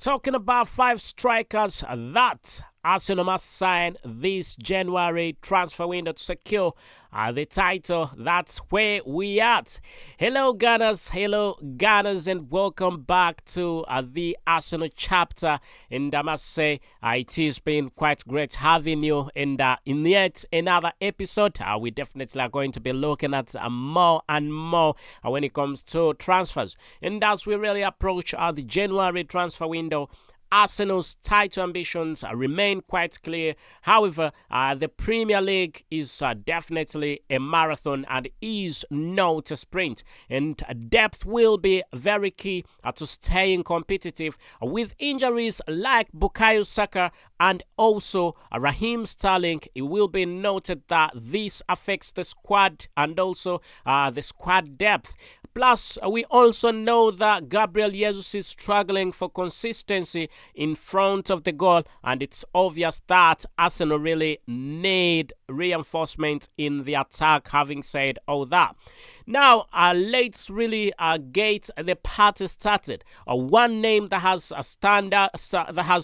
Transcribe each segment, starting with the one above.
Talking about five strikers that Arsenal must sign this January transfer window to secure the title. That's where we at. Hello Gunners, and welcome back to the Arsenal chapter. And I must say, it has been quite great having you in yet another episode. We definitely are going to be looking at more and more when it comes to transfers. And as we really approach the January transfer window, Arsenal's title ambitions remain quite clear. However, the Premier League is definitely a marathon and is not a sprint. And depth will be very key to staying competitive. With injuries like Bukayo Saka and also Raheem Sterling, it will be noted that this affects the squad and also the squad depth. Plus, we also know that Gabriel Jesus is struggling for consistency in front of the goal, and it's obvious that Arsenal really need reinforcement in the attack, having said all that. Now, let's really get the party started. One name that has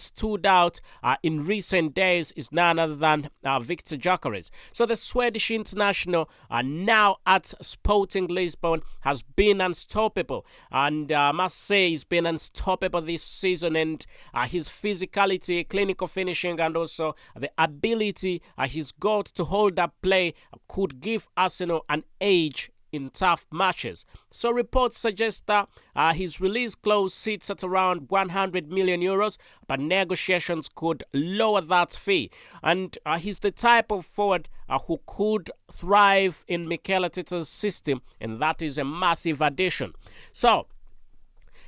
stood out in recent days is none other than Victor Gyökeres. So the Swedish international, now at Sporting Lisbon, has been unstoppable, and I must say he's been unstoppable this season. And his physicality, clinical finishing, and also the ability he's got to hold up play could give Arsenal an edge in tough matches. So reports suggest that his release clause sits at around 100 million euros, but negotiations could lower that fee. And he's the type of forward who could thrive in Mikel Arteta's system, and that is a massive addition. So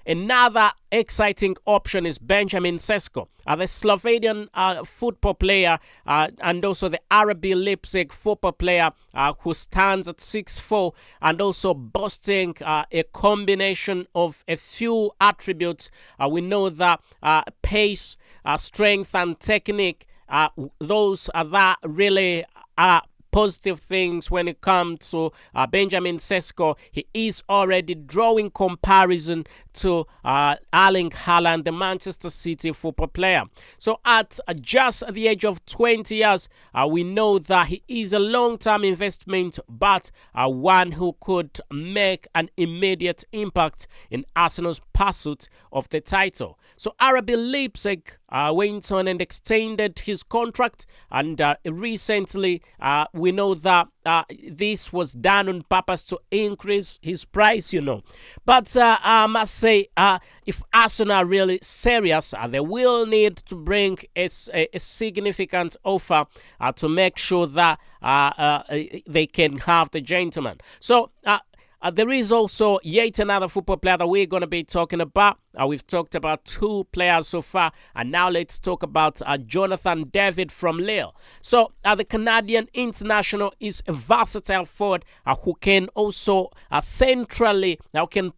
another exciting option is Benjamin Sesko, the Slovenian football player and also the RB Leipzig football player who stands at 6'4" and also boasting a combination of a few attributes. We know that pace, strength and technique, those are that really are positive things when it comes to Benjamin Sesko. He is already drawing comparison to Erling Haaland, the Manchester City football player. So at just the age of 20 years, we know that he is a long-term investment, but one who could make an immediate impact in Arsenal's pursuit of the title. So RB Leipzig went on and extended his contract, and recently we know that this was done on purpose to increase his price, But I must say, if Arsenal are really serious, they will need to bring a significant offer to make sure that they can have the gentleman. So there is also yet another football player that we're going to be talking about. We've talked about two players so far, and now let's talk about Jonathan David from Lille. So the Canadian international is a versatile forward who can also can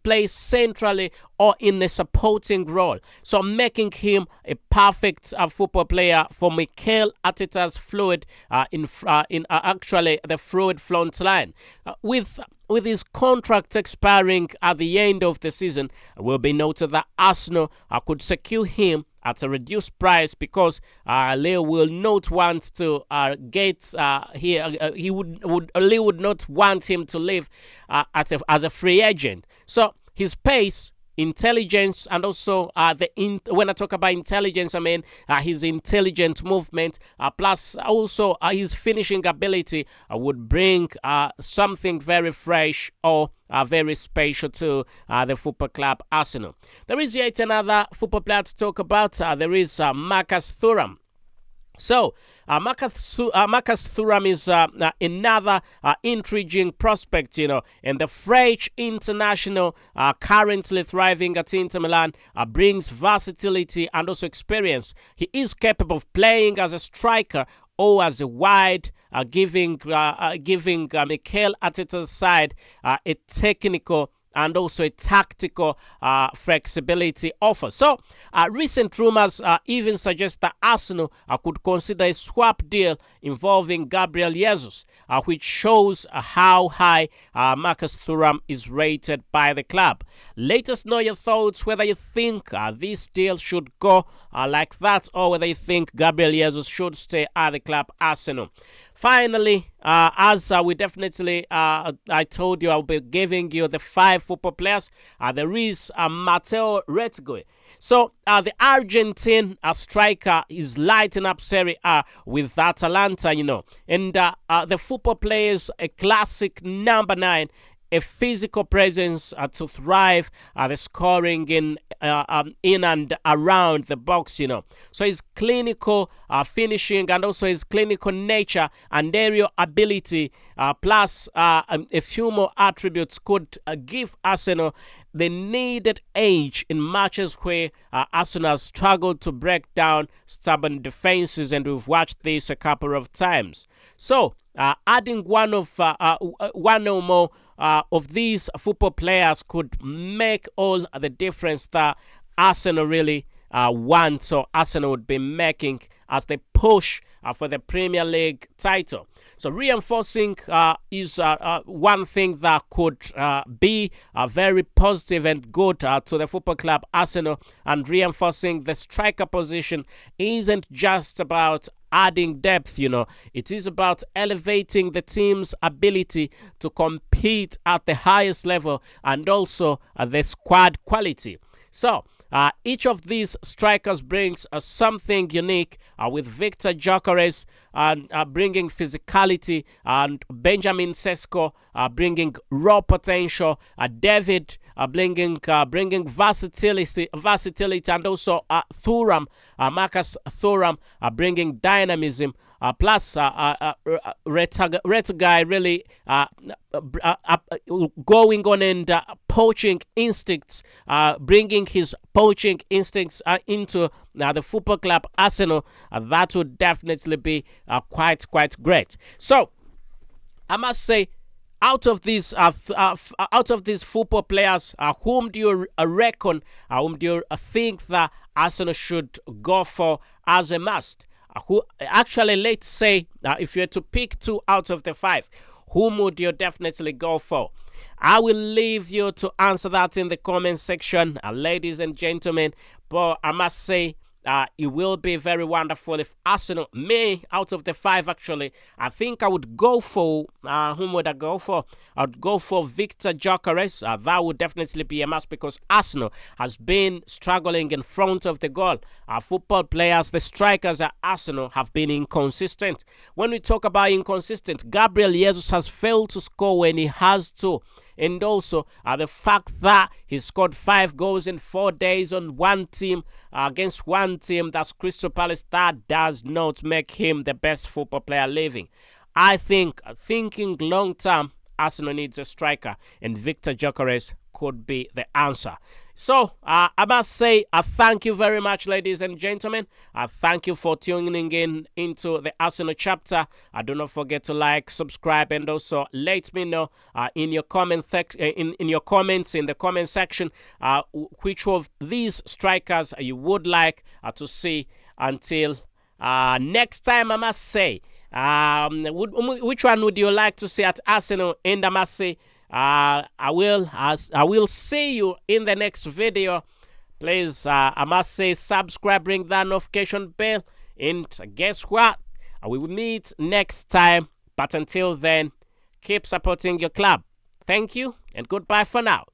play centrally or in a supporting role. So making him a perfect football player for Mikel Arteta's fluid actually the fluid front line. With his contract expiring at the end of the season, it will be noted that Arsenal could secure him at a reduced price because Leo will not want to Leo would not want him to leave as a free agent. So his pace, intelligence, and also when I talk about intelligence, I mean his intelligent movement, plus also his finishing ability would bring something very fresh or very special to the football club Arsenal. There is yet another football player to talk about. There is Marcus Thuram. So, Marcus Thuram is another intriguing prospect, and the French international currently thriving at Inter Milan brings versatility and also experience. He is capable of playing as a striker or as a wide, giving Mikel Arteta's side a technical and also a tactical flexibility offer. So recent rumors even suggest that Arsenal could consider a swap deal involving Gabriel Jesus, which shows how high Marcus Thuram is rated by the club. Let us know your thoughts, whether you think this deal should go like that, or whether you think Gabriel Jesus should stay at the club Arsenal. Finally, as we definitely, I told you, I'll be giving you the 5 football players. There is Matteo Retegui. So the Argentine striker is lighting up Serie A with Atalanta, and the football players, a classic number 9, a physical presence to thrive, the scoring in and around the box, So his clinical finishing and also his clinical nature and aerial ability, plus a few more attributes, could give Arsenal the needed edge in matches where Arsenal has struggled to break down stubborn defenses, and we've watched this a couple of times. So adding one or more of these football players could make all the difference that Arsenal really want. So Arsenal would be making as they push for the Premier League title. So reinforcing is one thing that could be very positive and good to the football club Arsenal. And reinforcing the striker position isn't just about adding depth, it is about elevating the team's ability to compete at the highest level and also the squad quality. So each of these strikers brings something unique, with Victor Gyökeres bringing physicality, and Benjamin Sesko bringing raw potential, David bringing versatility, and also Marcus Thuram bringing dynamism, plus Retegui really going on and poaching instincts, bringing his poaching instincts into the football club Arsenal. That would definitely be quite great. So I must say, out of these football players, whom do you reckon, whom do you think that Arsenal should go for as a must? Actually, let's say if you had to pick 2 out of the 5, whom would you definitely go for? I will leave you to answer that in the comment section, ladies and gentlemen. But I must say, it will be very wonderful if Arsenal may, out of the 5 actually, I think I would go for, whom would I go for? I would go for Victor Gyökeres. That would definitely be a must, because Arsenal has been struggling in front of the goal. Our football players, the strikers at Arsenal, have been inconsistent. When we talk about inconsistent, Gabriel Jesus has failed to score when he has to. And also the fact that he scored 5 goals in 4 days on one team, against one team, that's Crystal Palace, that does not make him the best football player living. I think, thinking long term, Arsenal needs a striker, and Victor Gyökeres could be the answer. So I must say, thank you very much, ladies and gentlemen. Thank you for tuning in into the Arsenal chapter. Do not forget to like, subscribe, and also let me know in your comments in the comment section which of these strikers you would like to see. Until next time, I must say, which one would you like to see at Arsenal? And I must say, I will see you in the next video. Please, I must say, subscribe, ring that notification bell, and guess what? We will meet next time. But until then, keep supporting your club. Thank you, and goodbye for now.